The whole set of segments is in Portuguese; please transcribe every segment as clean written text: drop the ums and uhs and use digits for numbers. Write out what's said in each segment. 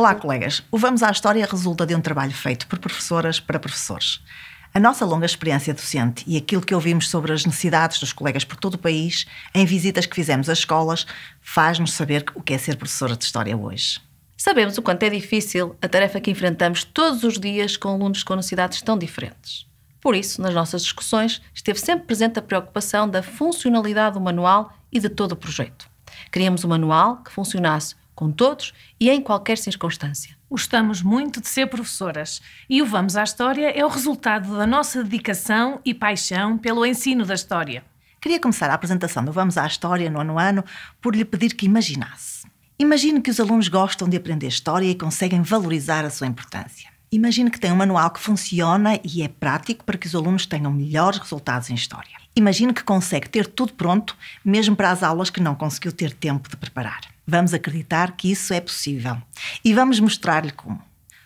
Olá, colegas. O Vamos à História resulta de um trabalho feito por professoras para professores. A nossa longa experiência docente e aquilo que ouvimos sobre as necessidades dos colegas por todo o país, em visitas que fizemos às escolas, faz-nos saber o que é ser professora de História hoje. Sabemos o quanto é difícil a tarefa que enfrentamos todos os dias com alunos com necessidades tão diferentes. Por isso, nas nossas discussões, esteve sempre presente a preocupação da funcionalidade do manual e de todo o projeto. Queríamos um manual que funcionasse com todos e em qualquer circunstância. Gostamos muito de ser professoras e o Vamos à História é o resultado da nossa dedicação e paixão pelo ensino da História. Queria começar a apresentação do Vamos à História no nono ano por lhe pedir que imaginasse. Imagine que os alunos gostam de aprender História e conseguem valorizar a sua importância. Imagine que tem um manual que funciona e é prático para que os alunos tenham melhores resultados em História. Imagine que consegue ter tudo pronto, mesmo para as aulas que não conseguiu ter tempo de preparar. Vamos acreditar que isso é possível e vamos mostrar-lhe como.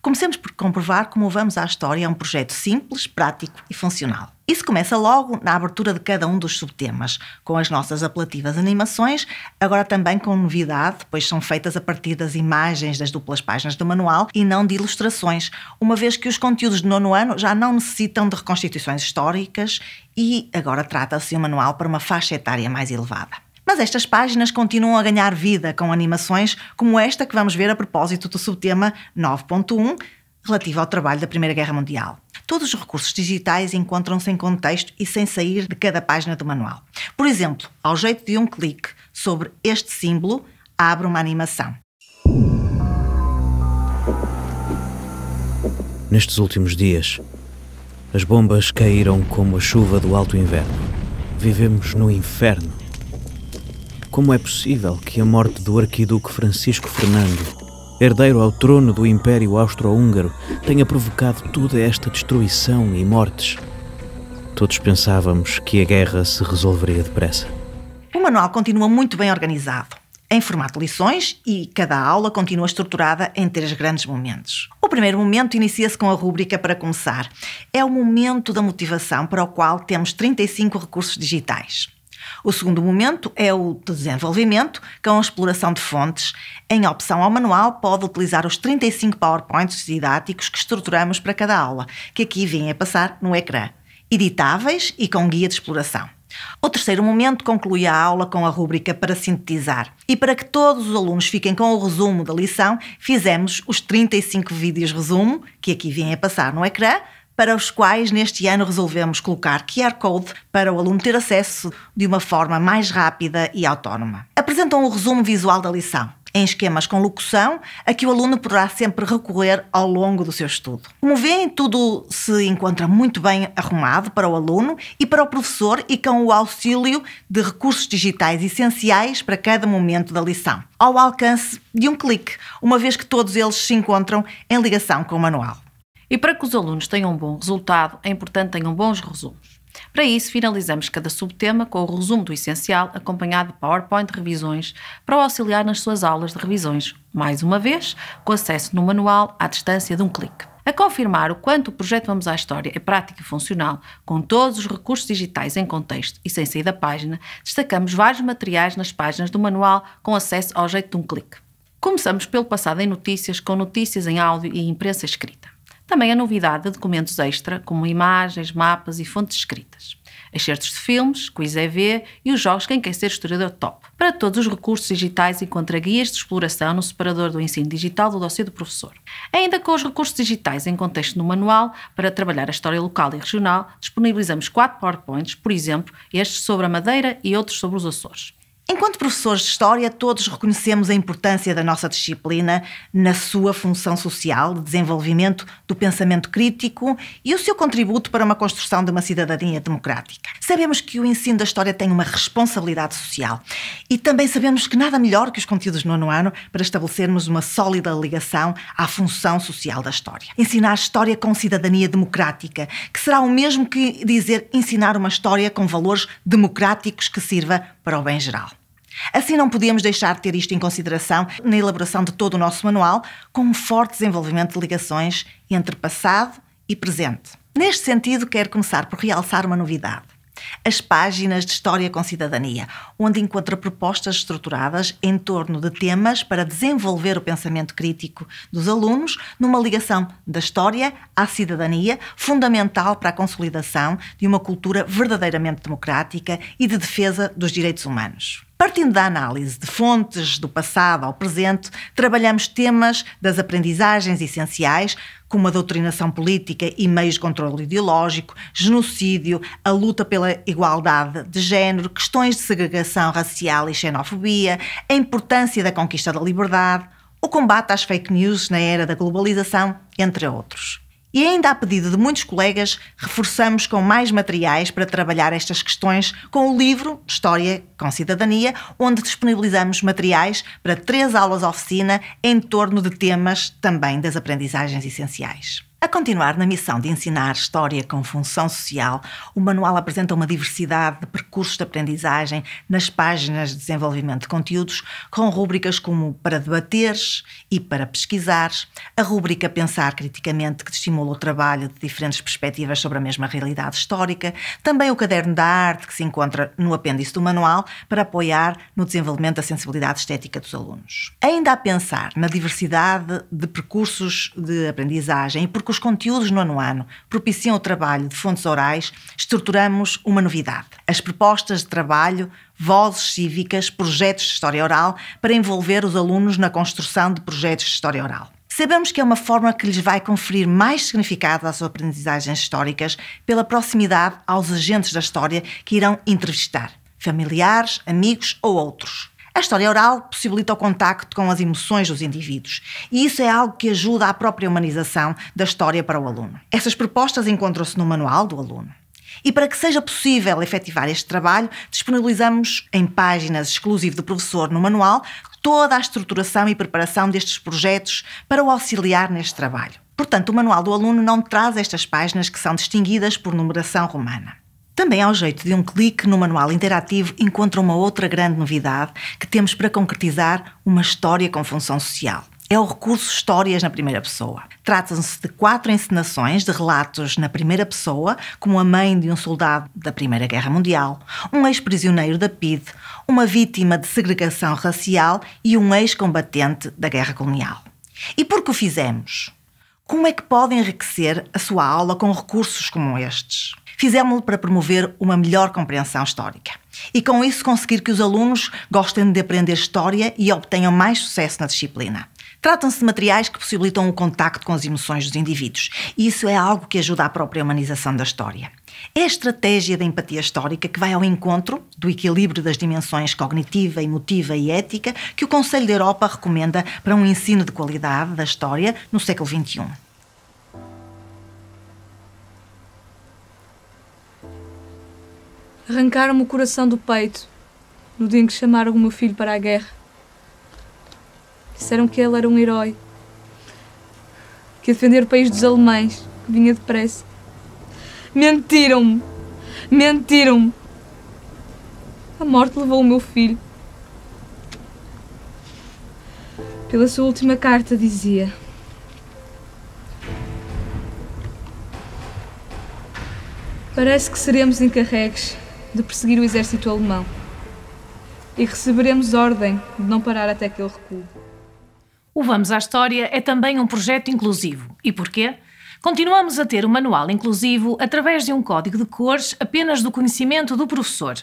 Comecemos por comprovar como o Vamos à História é um projeto simples, prático e funcional. Isso começa logo na abertura de cada um dos subtemas, com as nossas apelativas animações, agora também com novidade, pois são feitas a partir das imagens das duplas páginas do manual e não de ilustrações, uma vez que os conteúdos do nono ano já não necessitam de reconstituições históricas e agora trata-se de um manual para uma faixa etária mais elevada. Mas estas páginas continuam a ganhar vida com animações como esta que vamos ver a propósito do subtema 9.1, relativo ao trabalho da Primeira Guerra Mundial. Todos os recursos digitais encontram-se em contexto e sem sair de cada página do manual. Por exemplo, ao jeito de um clique sobre este símbolo, abre uma animação. Nestes últimos dias, as bombas caíram como a chuva do alto inverno. Vivemos no inferno. Como é possível que a morte do arquiduque Francisco Fernando, herdeiro ao trono do Império Austro-Húngaro, tenha provocado toda esta destruição e mortes? Todos pensávamos que a guerra se resolveria depressa. O manual continua muito bem organizado, em formato de lições, e cada aula continua estruturada em 3 grandes momentos. O primeiro momento inicia-se com a rúbrica para começar. É o momento da motivação, para o qual temos 35 recursos digitais. O segundo momento é o de desenvolvimento, com a exploração de fontes. Em opção ao manual, pode utilizar os 35 PowerPoints didáticos que estruturamos para cada aula, que aqui vêm a passar no ecrã, editáveis e com guia de exploração. O terceiro momento conclui a aula com a rúbrica para sintetizar. E para que todos os alunos fiquem com o resumo da lição, fizemos os 35 vídeos resumo, que aqui vêm a passar no ecrã, para os quais neste ano resolvemos colocar QR Code para o aluno ter acesso de uma forma mais rápida e autónoma. Apresentam o resumo visual da lição, em esquemas com locução, a que o aluno poderá sempre recorrer ao longo do seu estudo. Como veem, tudo se encontra muito bem arrumado para o aluno e para o professor e com o auxílio de recursos digitais essenciais para cada momento da lição, ao alcance de um clique, uma vez que todos eles se encontram em ligação com o manual. E para que os alunos tenham um bom resultado, é importante que tenham bons resumos. Para isso, finalizamos cada subtema com o resumo do essencial, acompanhado de PowerPoint revisões, para o auxiliar nas suas aulas de revisões, mais uma vez, com acesso no manual à distância de um clique. A confirmar o quanto o projeto Vamos à História é prático e funcional, com todos os recursos digitais em contexto e sem sair da página, destacamos vários materiais nas páginas do manual com acesso ao jeito de um clique. Começamos pelo passado em notícias, com notícias em áudio e imprensa escrita. Também a novidade de documentos extra, como imagens, mapas e fontes escritas. Excertos de filmes, quiz EV e os jogos Quem Quer Ser Historiador Top. Para todos os recursos digitais encontra guias de exploração no separador do ensino digital do dossiê do professor. Ainda com os recursos digitais em contexto no manual, para trabalhar a história local e regional, disponibilizamos 4 PowerPoints, por exemplo, estes sobre a Madeira e outros sobre os Açores. Enquanto professores de História, todos reconhecemos a importância da nossa disciplina na sua função social, de desenvolvimento do pensamento crítico e o seu contributo para uma construção de uma cidadania democrática. Sabemos que o ensino da História tem uma responsabilidade social e também sabemos que nada melhor que os conteúdos do nono ano para estabelecermos uma sólida ligação à função social da História. Ensinar História com cidadania democrática, que será o mesmo que dizer ensinar uma História com valores democráticos que sirva para o bem geral. Assim, não podíamos deixar de ter isto em consideração na elaboração de todo o nosso manual, com um forte desenvolvimento de ligações entre passado e presente. Neste sentido, quero começar por realçar uma novidade. as páginas de História com Cidadania, onde encontra propostas estruturadas em torno de temas para desenvolver o pensamento crítico dos alunos numa ligação da história à cidadania, fundamental para a consolidação de uma cultura verdadeiramente democrática e de defesa dos direitos humanos. Partindo da análise de fontes do passado ao presente, trabalhamos temas das aprendizagens essenciais, como a doutrinação política e meios de controle ideológico, genocídio, a luta pela igualdade de género, questões de segregação racial e xenofobia, a importância da conquista da liberdade, o combate às fake news na era da globalização, entre outros. E ainda a pedido de muitos colegas, reforçamos com mais materiais para trabalhar estas questões com o livro História com Cidadania, onde disponibilizamos materiais para 3 aulas oficina em torno de temas também das aprendizagens essenciais. A continuar na missão de ensinar História com função social, o manual apresenta uma diversidade de percursos de aprendizagem nas páginas de desenvolvimento de conteúdos, com rúbricas como para debateres e para pesquisares, a rúbrica Pensar Criticamente, que estimula o trabalho de diferentes perspectivas sobre a mesma realidade histórica, também o caderno da arte, que se encontra no apêndice do manual, para apoiar no desenvolvimento da sensibilidade estética dos alunos. Ainda a pensar na diversidade de percursos de aprendizagem e porque os conteúdos no 9º ano propiciam o trabalho de fontes orais, estruturamos uma novidade: as propostas de trabalho, vozes cívicas, projetos de história oral, para envolver os alunos na construção de projetos de história oral. Sabemos que é uma forma que lhes vai conferir mais significado às suas aprendizagens históricas pela proximidade aos agentes da história que irão entrevistar, familiares, amigos ou outros. A história oral possibilita o contacto com as emoções dos indivíduos e isso é algo que ajuda à própria humanização da história para o aluno. Essas propostas encontram-se no manual do aluno. E para que seja possível efetivar este trabalho, disponibilizamos em páginas exclusivas do professor no manual toda a estruturação e preparação destes projetos para o auxiliar neste trabalho. Portanto, o manual do aluno não traz estas páginas que são distinguidas por numeração romana. Também ao jeito de um clique no manual interativo encontra uma outra grande novidade que temos para concretizar uma história com função social. É o recurso Histórias na primeira pessoa. Trata-se de 4 encenações de relatos na primeira pessoa, como a mãe de um soldado da Primeira Guerra Mundial, um ex-prisioneiro da PIDE, uma vítima de segregação racial e um ex-combatente da Guerra Colonial. E por que o fizemos? Como é que pode enriquecer a sua aula com recursos como estes? Fizemos-lo para promover uma melhor compreensão histórica e, com isso, conseguir que os alunos gostem de aprender história e obtenham mais sucesso na disciplina. Tratam-se de materiais que possibilitam o contacto com as emoções dos indivíduos e isso é algo que ajuda à própria humanização da história. É a estratégia da empatia histórica que vai ao encontro do equilíbrio das dimensões cognitiva, emotiva e ética que o Conselho da Europa recomenda para um ensino de qualidade da história no século XXI. Arrancaram-me o coração do peito no dia em que chamaram o meu filho para a guerra. Disseram que ele era um herói, que ia defender o país dos alemães, que vinha depressa. Mentiram-me! Mentiram-me! A morte levou o meu filho. Pela sua última carta dizia: parece que seremos encarregues de perseguir o exército alemão e receberemos ordem de não parar até que ele recue. O Vamos à História é também um projeto inclusivo. E porquê? Continuamos a ter o manual inclusivo através de um código de cores apenas do conhecimento do professor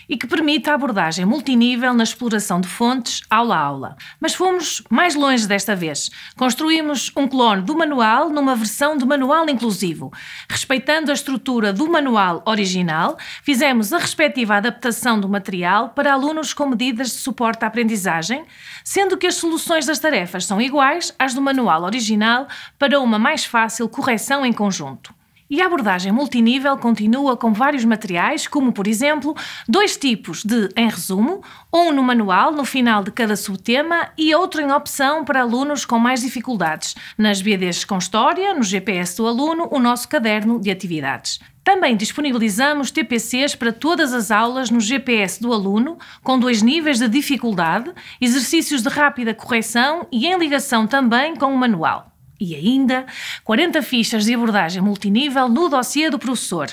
e que permite a abordagem multinível na exploração de fontes aula a aula. Mas fomos mais longe desta vez. Construímos um clone do manual numa versão de manual inclusivo. Respeitando a estrutura do manual original, fizemos a respectiva adaptação do material para alunos com medidas de suporte à aprendizagem, sendo que as soluções das tarefas são iguais às do manual original para uma mais fácil correção em conjunto. E a abordagem multinível continua com vários materiais, como, por exemplo, 2 tipos de em resumo, um no manual, no final de cada subtema, e outro em opção para alunos com mais dificuldades, nas BDs com História, no GPS do aluno, o nosso caderno de atividades. Também disponibilizamos TPCs para todas as aulas no GPS do aluno, com 2 níveis de dificuldade, exercícios de rápida correção e em ligação também com o manual. E ainda 40 fichas de abordagem multinível no dossiê do professor,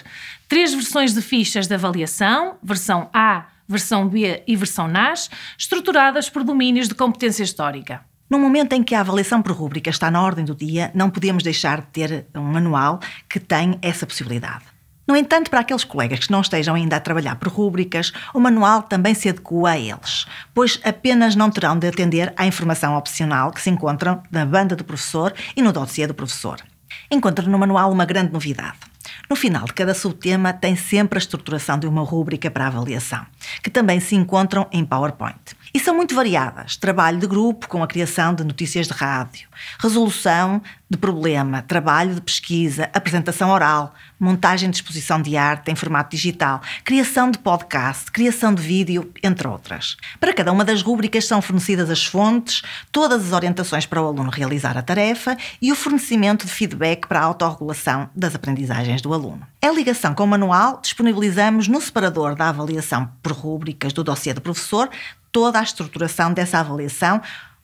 3 versões de fichas de avaliação, versão A, versão B e versão NAS, estruturadas por domínios de competência histórica. No momento em que a avaliação por rúbrica está na ordem do dia, não podemos deixar de ter um manual que tem essa possibilidade. No entanto, para aqueles colegas que não estejam ainda a trabalhar por rúbricas, o manual também se adequa a eles, pois apenas não terão de atender à informação opcional que se encontram na banda do professor e no dossiê do professor. Encontram no manual uma grande novidade. No final de cada subtema tem sempre a estruturação de uma rúbrica para avaliação, que também se encontram em PowerPoint. E são muito variadas: trabalho de grupo com a criação de notícias de rádio, resolução de problema, trabalho de pesquisa, apresentação oral, montagem de exposição de arte em formato digital, criação de podcast, criação de vídeo, entre outras. Para cada uma das rúbricas são fornecidas as fontes, todas as orientações para o aluno realizar a tarefa e o fornecimento de feedback para a autorregulação das aprendizagens do aluno. Em ligação com o manual, disponibilizamos no separador da avaliação por rúbricas do dossiê do professor toda a estruturação dessa avaliação,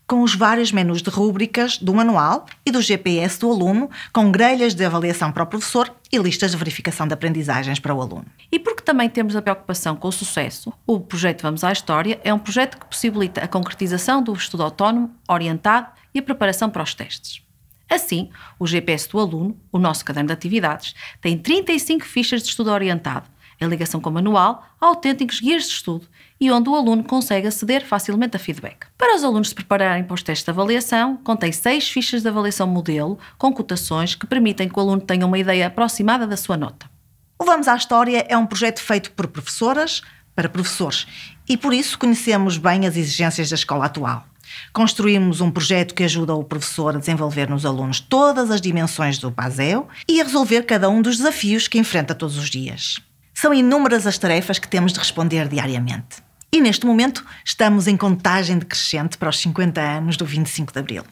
com os vários menus de rúbricas do manual e do GPS do aluno, com grelhas de avaliação para o professor e listas de verificação de aprendizagens para o aluno. E porque também temos a preocupação com o sucesso, o projeto Vamos à História é um projeto que possibilita a concretização do estudo autónomo, orientado e a preparação para os testes. Assim, o GPS do aluno, o nosso caderno de atividades, tem 35 fichas de estudo orientado, em ligação com o manual, autênticos guias de estudo e onde o aluno consegue aceder facilmente a feedback. Para os alunos se prepararem para os testes de avaliação, contém 6 fichas de avaliação modelo com cotações que permitem que o aluno tenha uma ideia aproximada da sua nota. O Vamos à História é um projeto feito por professoras para professores e por isso conhecemos bem as exigências da escola atual. Construímos um projeto que ajuda o professor a desenvolver nos alunos todas as dimensões do PASEO e a resolver cada um dos desafios que enfrenta todos os dias. São inúmeras as tarefas que temos de responder diariamente. E neste momento estamos em contagem decrescente para os 50 anos do 25 de Abril.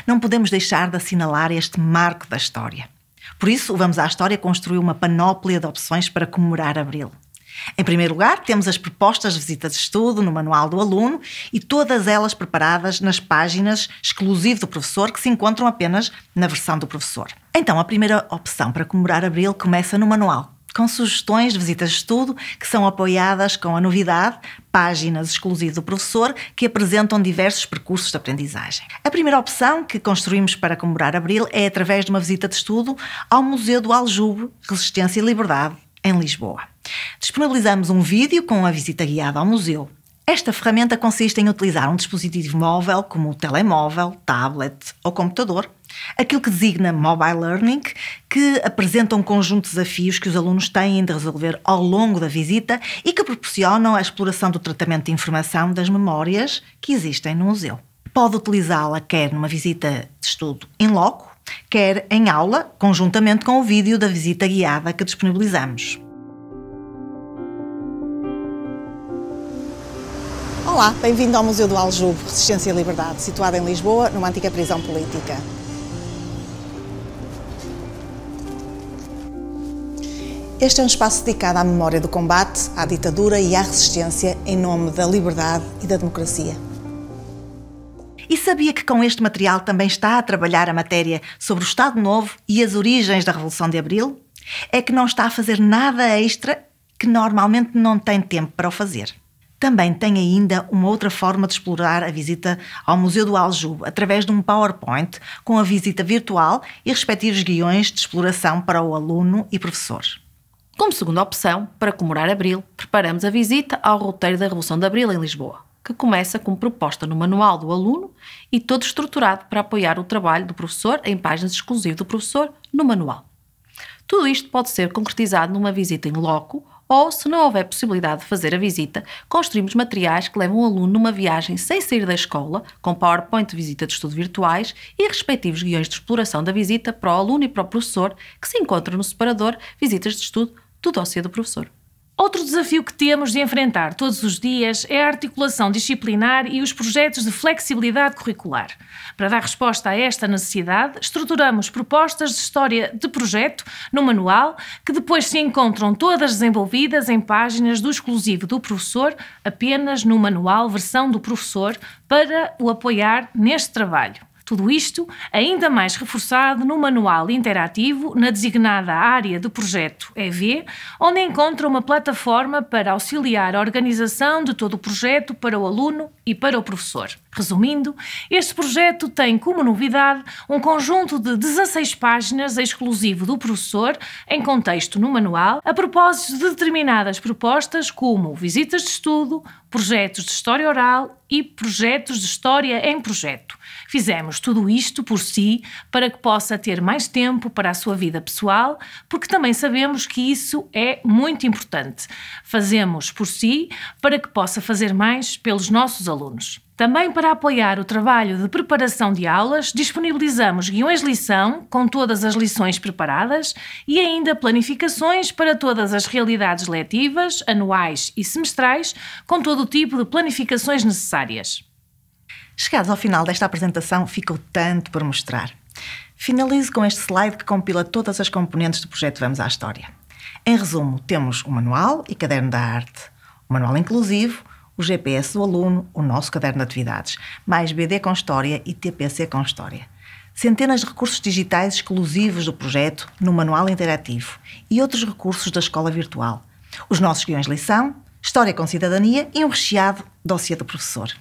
Não podemos deixar de assinalar este marco da história. Por isso, o Vamos à História construiu uma panóplia de opções para comemorar Abril. Em primeiro lugar, temos as propostas de visita de estudo no manual do aluno e todas elas preparadas nas páginas exclusivo do professor que se encontram apenas na versão do professor. Então, a primeira opção para comemorar Abril começa no manual, com sugestões de visitas de estudo que são apoiadas com a novidade, páginas exclusivas do professor que apresentam diversos percursos de aprendizagem. A primeira opção que construímos para comemorar Abril é através de uma visita de estudo ao Museu do Aljube, Resistência e Liberdade, em Lisboa. Disponibilizamos um vídeo com a visita guiada ao museu. Esta ferramenta consiste em utilizar um dispositivo móvel, como o telemóvel, tablet ou computador, aquilo que designa Mobile Learning, que apresenta um conjunto de desafios que os alunos têm de resolver ao longo da visita e que proporcionam a exploração do tratamento de informação das memórias que existem no museu. Pode utilizá-la quer numa visita de estudo in loco, quer em aula, conjuntamente com o vídeo da visita guiada que disponibilizamos. Olá, bem-vindo ao Museu do Aljube, Resistência e Liberdade, situado em Lisboa, numa antiga prisão política. Este é um espaço dedicado à memória do combate, à ditadura e à resistência em nome da liberdade e da democracia. E sabia que com este material também está a trabalhar a matéria sobre o Estado Novo e as origens da Revolução de Abril? É que não está a fazer nada extra que normalmente não tem tempo para o fazer. Também tem ainda uma outra forma de explorar a visita ao Museu do Aljube, através de um PowerPoint com a visita virtual e respectivos guiões de exploração para o aluno e professor. Como segunda opção, para comemorar Abril, preparamos a visita ao roteiro da Revolução de Abril em Lisboa, que começa com proposta no manual do aluno e todo estruturado para apoiar o trabalho do professor em páginas exclusivas do professor no manual. Tudo isto pode ser concretizado numa visita in loco ou, se não houver possibilidade de fazer a visita, construímos materiais que levam o aluno numa viagem sem sair da escola, com PowerPoint de visita de estudo virtuais e respectivos guiões de exploração da visita para o aluno e para o professor, que se encontram no separador Visitas de Estudo do dossiê do professor. Outro desafio que temos de enfrentar todos os dias é a articulação disciplinar e os projetos de flexibilidade curricular. Para dar resposta a esta necessidade, estruturamos propostas de história de projeto no manual, que depois se encontram todas desenvolvidas em páginas do exclusivo do professor, apenas no manual versão do professor, para o apoiar neste trabalho. Tudo isto ainda mais reforçado no manual interativo na designada área do projeto EV, onde encontra uma plataforma para auxiliar a organização de todo o projeto para o aluno e para o professor. Resumindo, este projeto tem como novidade um conjunto de 16 páginas exclusivo do professor, em contexto no manual, a propósito de determinadas propostas como visitas de estudo, projetos de história oral e projetos de história em projeto. Fizemos tudo isto por si para que possa ter mais tempo para a sua vida pessoal, porque também sabemos que isso é muito importante. Fazemos por si para que possa fazer mais pelos nossos alunos. Também para apoiar o trabalho de preparação de aulas, disponibilizamos guiões de lição com todas as lições preparadas e ainda planificações para todas as realidades letivas, anuais e semestrais, com todo o tipo de planificações necessárias. Chegados ao final desta apresentação, ficou tanto por mostrar. Finalizo com este slide que compila todas as componentes do projeto Vamos à História. Em resumo, temos o manual e caderno da arte, o manual inclusivo, o GPS do aluno, o nosso caderno de atividades, mais BD com História e TPC com História. Centenas de recursos digitais exclusivos do projeto no manual interativo e outros recursos da escola virtual. Os nossos guiões de lição, História com Cidadania e um recheado dossiê do professor.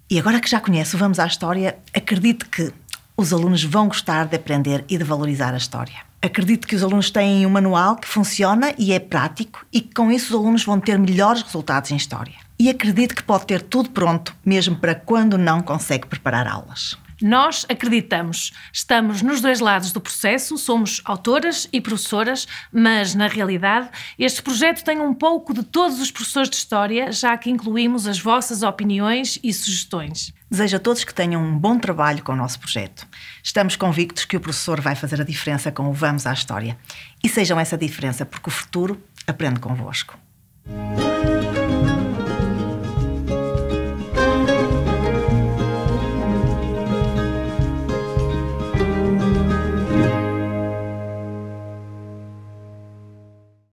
E agora que já conhece o Vamos à História, acredito que os alunos vão gostar de aprender e de valorizar a história. Acredito que os alunos têm um manual que funciona e é prático e que com isso os alunos vão ter melhores resultados em História. E acredito que pode ter tudo pronto, mesmo para quando não consegue preparar aulas. Nós acreditamos, estamos nos dois lados do processo, somos autoras e professoras, mas na realidade este projeto tem um pouco de todos os professores de História, já que incluímos as vossas opiniões e sugestões. Desejo a todos que tenham um bom trabalho com o nosso projeto. Estamos convictos que o professor vai fazer a diferença com o Vamos à História. E sejam essa diferença, porque o futuro aprende convosco.